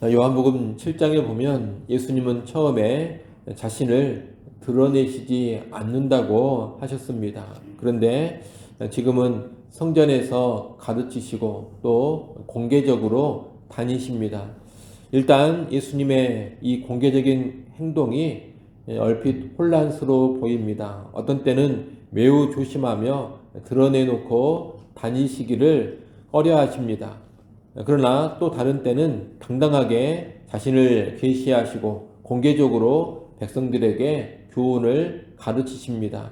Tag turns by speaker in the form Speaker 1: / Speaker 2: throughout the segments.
Speaker 1: 요한복음 7장에 보면 예수님은 처음에 자신을 드러내시지 않는다고 하셨습니다. 그런데 지금은 성전에서 가르치시고 또 공개적으로 다니십니다. 일단 예수님의 이 공개적인 행동이 얼핏 혼란스러워 보입니다. 어떤 때는 매우 조심하며 드러내놓고 다니시기를 꺼려 하십니다. 그러나 또 다른 때는 당당하게 자신을 계시하시고 공개적으로 백성들에게 교훈을 가르치십니다.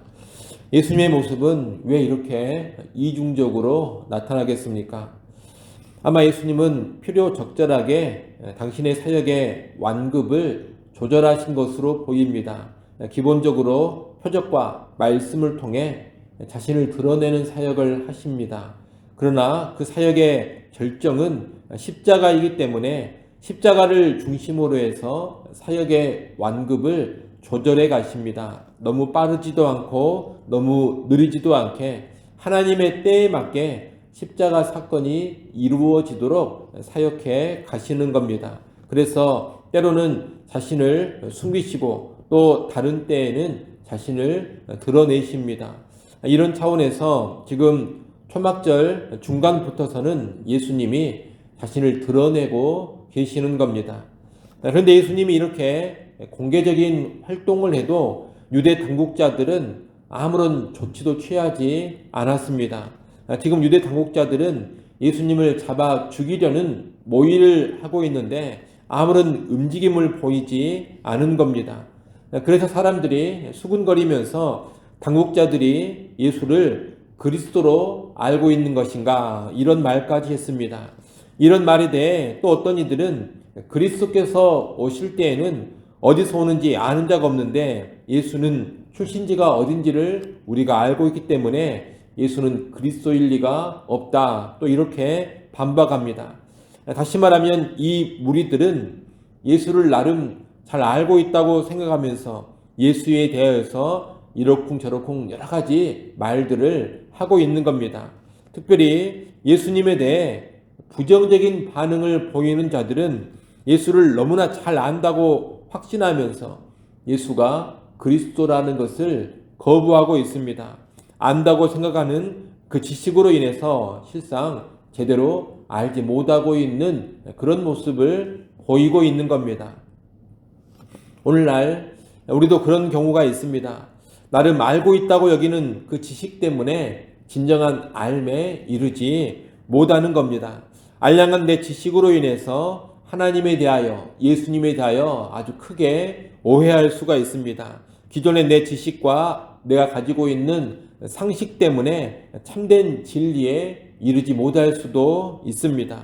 Speaker 1: 예수님의 모습은 왜 이렇게 이중적으로 나타나겠습니까? 아마 예수님은 필요 적절하게 당신의 사역의 완급을 조절하신 것으로 보입니다. 기본적으로 표적과 말씀을 통해 자신을 드러내는 사역을 하십니다. 그러나 그 사역의 결정은 십자가이기 때문에 십자가를 중심으로 해서 사역의 완급을 조절해 가십니다. 너무 빠르지도 않고 너무 느리지도 않게 하나님의 때에 맞게 십자가 사건이 이루어지도록 사역해 가시는 겁니다. 그래서 때로는 자신을 숨기시고 또 다른 때에는 자신을 드러내십니다. 이런 차원에서 지금 초막절 중간부터서는 예수님이 자신을 드러내고 계시는 겁니다. 그런데 예수님이 이렇게 공개적인 활동을 해도 유대 당국자들은 아무런 조치도 취하지 않았습니다. 지금 유대 당국자들은 예수님을 잡아 죽이려는 모의를 하고 있는데 아무런 움직임을 보이지 않은 겁니다. 그래서 사람들이 수군거리면서 당국자들이 예수를 그리스도로 알고 있는 것인가 이런 말까지 했습니다. 이런 말에 대해 또 어떤 이들은 그리스도께서 오실 때에는 어디서 오는지 아는 자가 없는데 예수는 출신지가 어딘지를 우리가 알고 있기 때문에 예수는 그리스도일 리가 없다. 또 이렇게 반박합니다. 다시 말하면 이 무리들은 예수를 나름 잘 알고 있다고 생각하면서 예수에 대해서 이러쿵저러쿵 여러 가지 말들을 하고 있는 겁니다. 특별히 예수님에 대해 부정적인 반응을 보이는 자들은 예수를 너무나 잘 안다고 확신하면서 예수가 그리스도라는 것을 거부하고 있습니다. 안다고 생각하는 그 지식으로 인해서 실상 제대로 알지 못하고 있는 그런 모습을 보이고 있는 겁니다. 오늘날 우리도 그런 경우가 있습니다. 나름 알고 있다고 여기는 그 지식 때문에 진정한 알매 이르지 못하는 겁니다. 알량한 내 지식으로 인해서 하나님에 대하여 예수님에 대하여 아주 크게 오해할 수가 있습니다. 기존의 내 지식과 내가 가지고 있는 상식 때문에 참된 진리에 이르지 못할 수도 있습니다.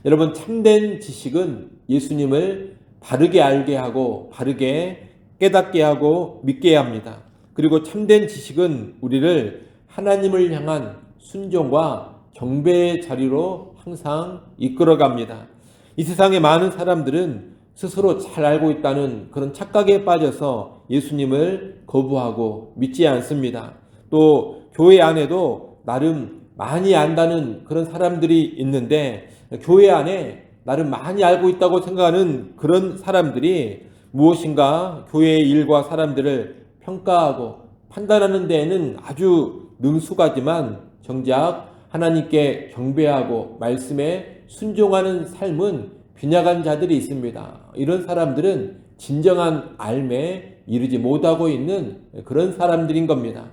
Speaker 1: 여러분, 참된 지식은 예수님을 바르게 알게 하고 바르게 깨닫게 하고 믿게 합니다. 그리고 참된 지식은 우리를 하나님을 향한 순종과 경배의 자리로 항상 이끌어갑니다. 이 세상의 많은 사람들은 스스로 잘 알고 있다는 그런 착각에 빠져서 예수님을 거부하고 믿지 않습니다. 또 교회 안에도 나름 많이 안다는 그런 사람들이 있는데 교회 안에 나름 많이 알고 있다고 생각하는 그런 사람들이 무엇인가 교회의 일과 사람들을 평가하고 판단하는 데에는 아주 능숙하지만 정작 하나님께 경배하고 말씀에 순종하는 삶은 빈약한 자들이 있습니다. 이런 사람들은 진정한 알매 이르지 못하고 있는 그런 사람들인 겁니다.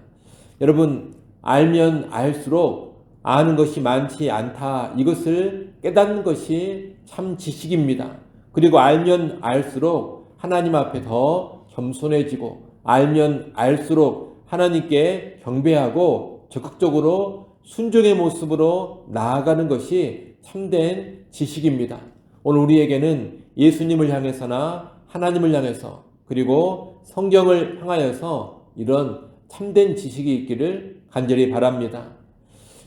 Speaker 1: 여러분, 알면 알수록 아는 것이 많지 않다. 이것을 깨닫는 것이 참 지식입니다. 그리고 알면 알수록 하나님 앞에 더 겸손해지고 알면 알수록 하나님께 경배하고 적극적으로 순종의 모습으로 나아가는 것이 참된 지식입니다. 오늘 우리에게는 예수님을 향해서나 하나님을 향해서 그리고 성경을 향하여서 이런 참된 지식이 있기를 간절히 바랍니다.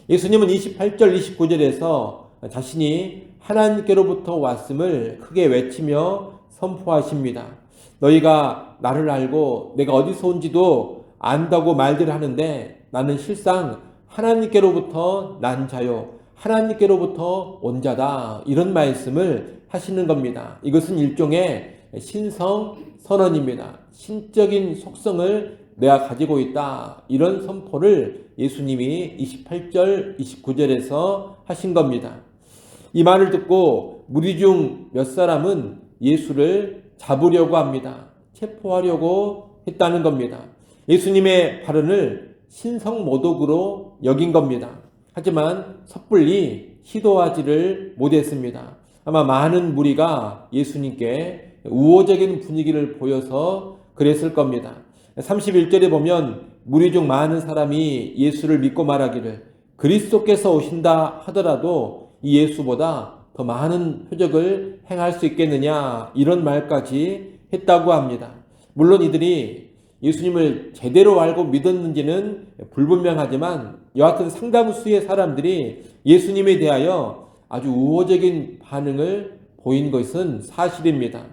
Speaker 1: 예수님은 28절 29절에서 자신이 하나님께로부터 왔음을 크게 외치며 선포하십니다. 너희가 나를 알고 내가 어디서 온지도 안다고 말들 하는데 나는 실상 하나님께로부터 난 자요. 하나님께로부터 온 자다. 이런 말씀을 하시는 겁니다. 이것은 일종의 신성 선언입니다. 신적인 속성을 내가 가지고 있다. 이런 선포를 예수님이 28절, 29절에서 하신 겁니다. 이 말을 듣고 무리 중 몇 사람은 예수를 잡으려고 합니다. 체포하려고 했다는 겁니다. 예수님의 발언을 신성모독으로 여긴 겁니다. 하지만 섣불리 시도하지를 못했습니다. 아마 많은 무리가 예수님께 우호적인 분위기를 보여서 그랬을 겁니다. 31절에 보면 무리 중 많은 사람이 예수를 믿고 말하기를 그리스도께서 오신다 하더라도 이 예수보다 더 많은 표적을 행할 수 있겠느냐 이런 말까지 했다고 합니다. 물론 이들이 예수님을 제대로 알고 믿었는지는 불분명하지만 여하튼 상당수의 사람들이 예수님에 대하여 아주 우호적인 반응을 보인 것은 사실입니다.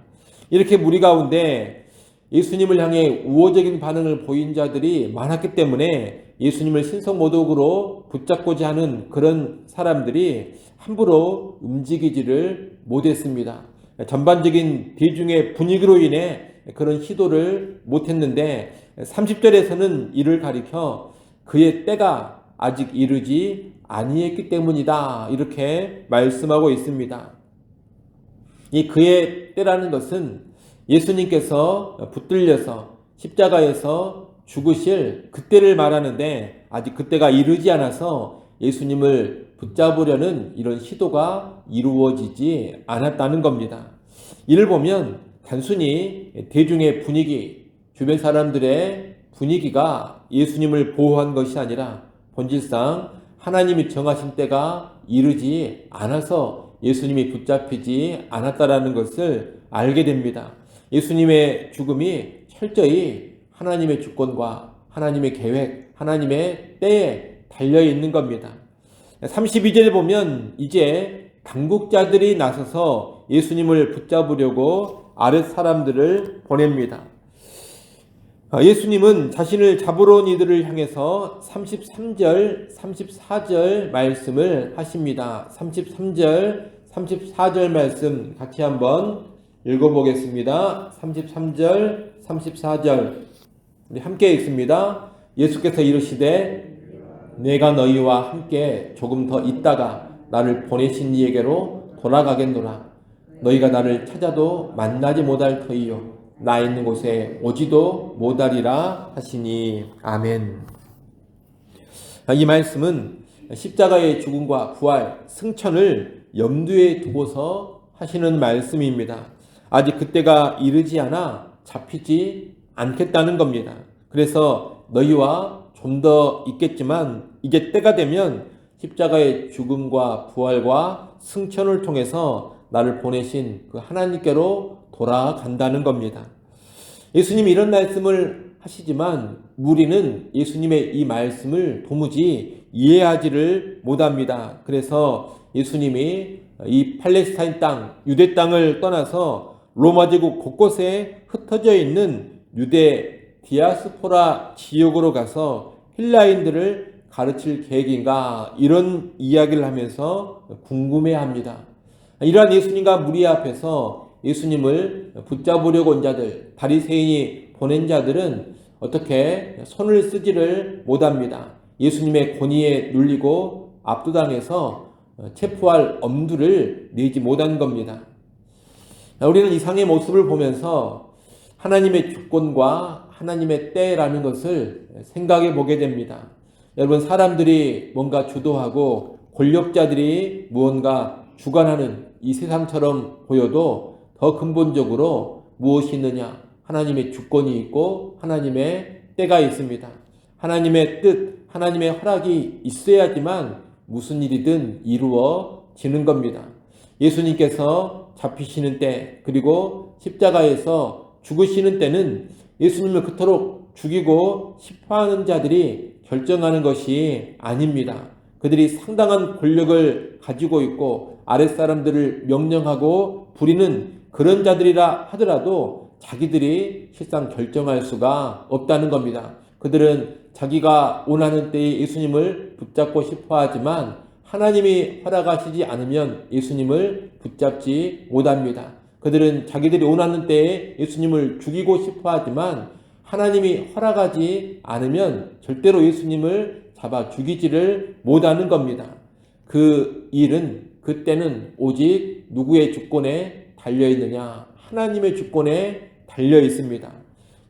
Speaker 1: 이렇게 무리 가운데 예수님을 향해 우호적인 반응을 보인 자들이 많았기 때문에 예수님을 신성모독으로 붙잡고자 하는 그런 사람들이 함부로 움직이지를 못했습니다. 전반적인 대중의 분위기로 인해 그런 시도를 못했는데 30절에서는 이를 가리켜 그의 때가 아직 이르지 아니했기 때문이다 이렇게 말씀하고 있습니다. 이 그의 때라는 것은 예수님께서 붙들려서 십자가에서 죽으실 그때를 말하는데 아직 그때가 이르지 않아서 예수님을 붙잡으려는 이런 시도가 이루어지지 않았다는 겁니다. 이를 보면 단순히 대중의 분위기, 주변 사람들의 분위기가 예수님을 보호한 것이 아니라 본질상 하나님이 정하신 때가 이르지 않아서 예수님이 붙잡히지 않았다라는 것을 알게 됩니다. 예수님의 죽음이 철저히 하나님의 주권과 하나님의 계획, 하나님의 때에 달려 있는 겁니다. 32절에 보면 이제 당국자들이 나서서 예수님을 붙잡으려고 아랫 사람들을 보냅니다. 예수님은 자신을 잡으러 온 이들을 향해서 33절, 34절 말씀을 하십니다. 33절, 34절 말씀 같이 한번 읽어보겠습니다. 33절, 34절 우리 함께 읽습니다. 예수께서 이르시되 내가 너희와 함께 조금 더 있다가 나를 보내신 이에게로 돌아가겠노라. 너희가 나를 찾아도 만나지 못할 터이요 나 있는 곳에 오지도 못하리라 하시니 아멘. 이 말씀은 십자가의 죽음과 부활, 승천을 염두에 두고서 하시는 말씀입니다. 아직 그때가 이르지 않아 잡히지 않겠다는 겁니다. 그래서 너희와 좀 더 있겠지만 이제 때가 되면 십자가의 죽음과 부활과 승천을 통해서 나를 보내신 그 하나님께로 돌아간다는 겁니다. 예수님이 이런 말씀을 하시지만 무리는 예수님의 이 말씀을 도무지 이해하지를 못합니다. 그래서 예수님이 이 팔레스타인 땅, 유대 땅을 떠나서 로마 제국 곳곳에 흩어져 있는 유대 디아스포라 지역으로 가서 헬라인들을 가르칠 계획인가 이런 이야기를 하면서 궁금해합니다. 이러한 예수님과 무리 앞에서 예수님을 붙잡으려고 온 자들, 바리새인이 보낸 자들은 어떻게 손을 쓰지를 못합니다. 예수님의 권위에 눌리고 압도당해서 체포할 엄두를 내지 못한 겁니다. 우리는 이상의 모습을 보면서 하나님의 주권과 하나님의 때라는 것을 생각해 보게 됩니다. 여러분, 사람들이 뭔가 주도하고 권력자들이 무언가 주관하는 이 세상처럼 보여도 더 근본적으로 무엇이 있느냐? 하나님의 주권이 있고 하나님의 때가 있습니다. 하나님의 뜻, 하나님의 허락이 있어야지만 무슨 일이든 이루어지는 겁니다. 예수님께서 잡히시는 때, 그리고 십자가에서 죽으시는 때는 예수님을 그토록 죽이고 싶어하는 자들이 결정하는 것이 아닙니다. 그들이 상당한 권력을 가지고 있고 아랫사람들을 명령하고 부리는 그런 자들이라 하더라도 자기들이 실상 결정할 수가 없다는 겁니다. 그들은 자기가 원하는 때에 예수님을 붙잡고 싶어 하지만 하나님이 허락하시지 않으면 예수님을 붙잡지 못합니다. 그들은 자기들이 원하는 때에 예수님을 죽이고 싶어 하지만 하나님이 허락하지 않으면 절대로 예수님을 잡아 죽이지를 못하는 겁니다. 그 일은 그때는 오직 누구의 주권에 달려 있느냐? 하나님의 주권에 달려 있습니다.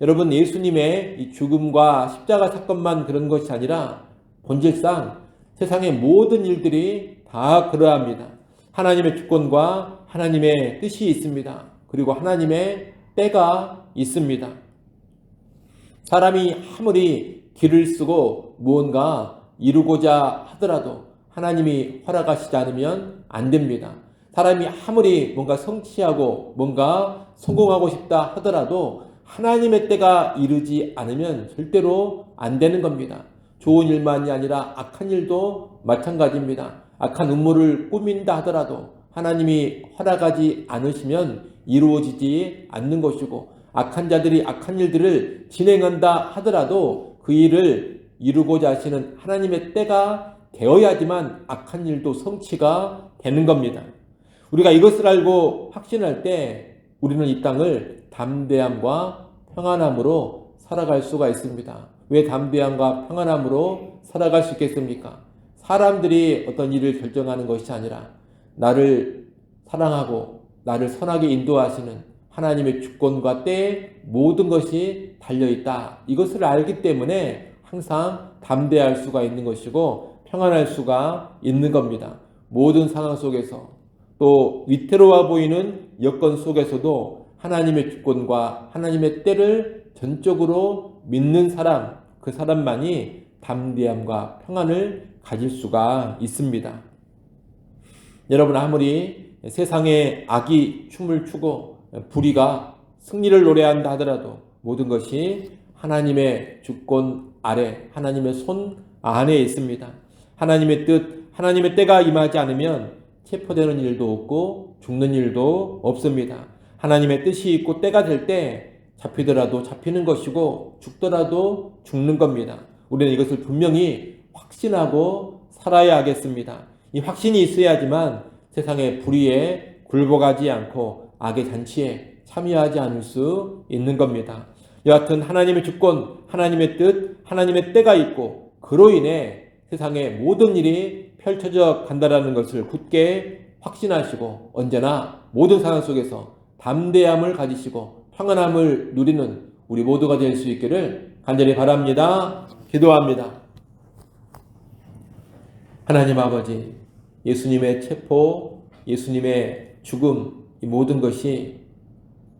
Speaker 1: 여러분, 예수님의 이 죽음과 십자가 사건만 그런 것이 아니라 본질상 세상의 모든 일들이 다 그러합니다. 하나님의 주권과 하나님의 뜻이 있습니다. 그리고 하나님의 때가 있습니다. 사람이 아무리 길을 쓰고 무언가 이루고자 하더라도 하나님이 허락하시지 않으면 안 됩니다. 사람이 아무리 뭔가 성취하고 뭔가 성공하고 싶다 하더라도 하나님의 때가 이르지 않으면 절대로 안 되는 겁니다. 좋은 일만이 아니라 악한 일도 마찬가지입니다. 악한 음모를 꾸민다 하더라도 하나님이 허락하지 않으시면 이루어지지 않는 것이고, 악한 자들이 악한 일들을 진행한다 하더라도 그 일을 이루고자 하시는 하나님의 때가 되어야지만 악한 일도 성취가 되는 겁니다. 우리가 이것을 알고 확신할 때 우리는 이 땅을 담대함과 평안함으로 살아갈 수가 있습니다. 왜 담대함과 평안함으로 살아갈 수 있겠습니까? 사람들이 어떤 일을 결정하는 것이 아니라 나를 사랑하고 나를 선하게 인도하시는 하나님의 주권과 때에 모든 것이 달려있다. 이것을 알기 때문에 항상 담대할 수가 있는 것이고 평안할 수가 있는 겁니다. 모든 상황 속에서, 또 위태로워 보이는 여건 속에서도 하나님의 주권과 하나님의 때를 전적으로 믿는 사람, 그 사람만이 담대함과 평안을 가질 수가 있습니다. 여러분, 아무리 세상에 악이 춤을 추고 불의가 승리를 노래한다 하더라도 모든 것이 하나님의 주권 아래, 하나님의 손 안에 있습니다. 하나님의 뜻, 하나님의 때가 임하지 않으면 체포되는 일도 없고 죽는 일도 없습니다. 하나님의 뜻이 있고 때가 될 때 잡히더라도 잡히는 것이고 죽더라도 죽는 겁니다. 우리는 이것을 분명히 확신하고 살아야 하겠습니다. 이 확신이 있어야지만 세상의 불의에 굴복하지 않고 악의 잔치에 참여하지 않을 수 있는 겁니다. 여하튼 하나님의 주권, 하나님의 뜻, 하나님의 때가 있고 그로 인해 세상의 모든 일이 펼쳐져 간다라는 것을 굳게 확신하시고 언제나 모든 상황 속에서 담대함을 가지시고 평안함을 누리는 우리 모두가 될 수 있기를 간절히 바랍니다. 기도합니다. 하나님 아버지, 예수님의 체포, 예수님의 죽음, 이 모든 것이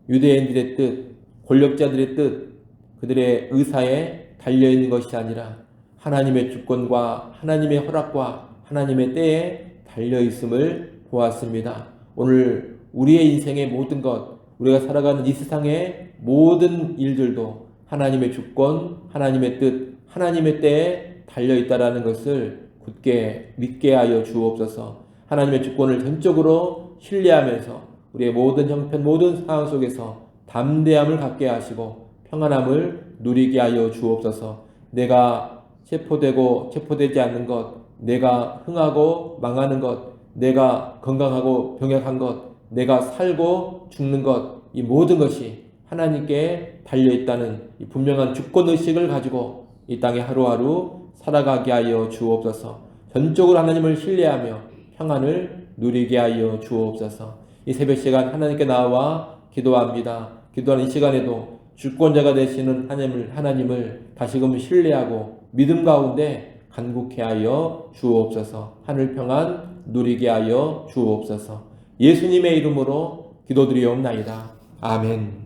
Speaker 1: 유대인들의 뜻, 권력자들의 뜻, 그들의 의사에 달려있는 것이 아니라 하나님의 주권과 하나님의 허락과 하나님의 때에 달려있음을 보았습니다. 오늘 우리의 인생의 모든 것, 우리가 살아가는 이 세상의 모든 일들도 하나님의 주권, 하나님의 뜻, 하나님의 때에 달려있다라는 것을 굳게 믿게 하여 주옵소서. 하나님의 주권을 전적으로 신뢰하면서 우리의 모든 형편, 모든 상황 속에서 담대함을 갖게 하시고 평안함을 누리게 하여 주옵소서. 내가 체포되지 않는 것, 내가 흥하고 망하는 것, 내가 건강하고 병약한 것, 내가 살고 죽는 것, 이 모든 것이 하나님께 달려있다는 이 분명한 주권의식을 가지고 이 땅에 하루하루 살아가게 하여 주옵소서. 전적으로 하나님을 신뢰하며 평안을 누리게 하여 주옵소서. 이 새벽 시간 하나님께 나와 기도합니다. 기도하는 이 시간에도 주권자가 되시는 하나님을 다시금 신뢰하고 믿음 가운데 간구케 하여 주옵소서. 하늘 평안 누리게 하여 주옵소서. 예수님의 이름으로 기도드리옵나이다. 아멘.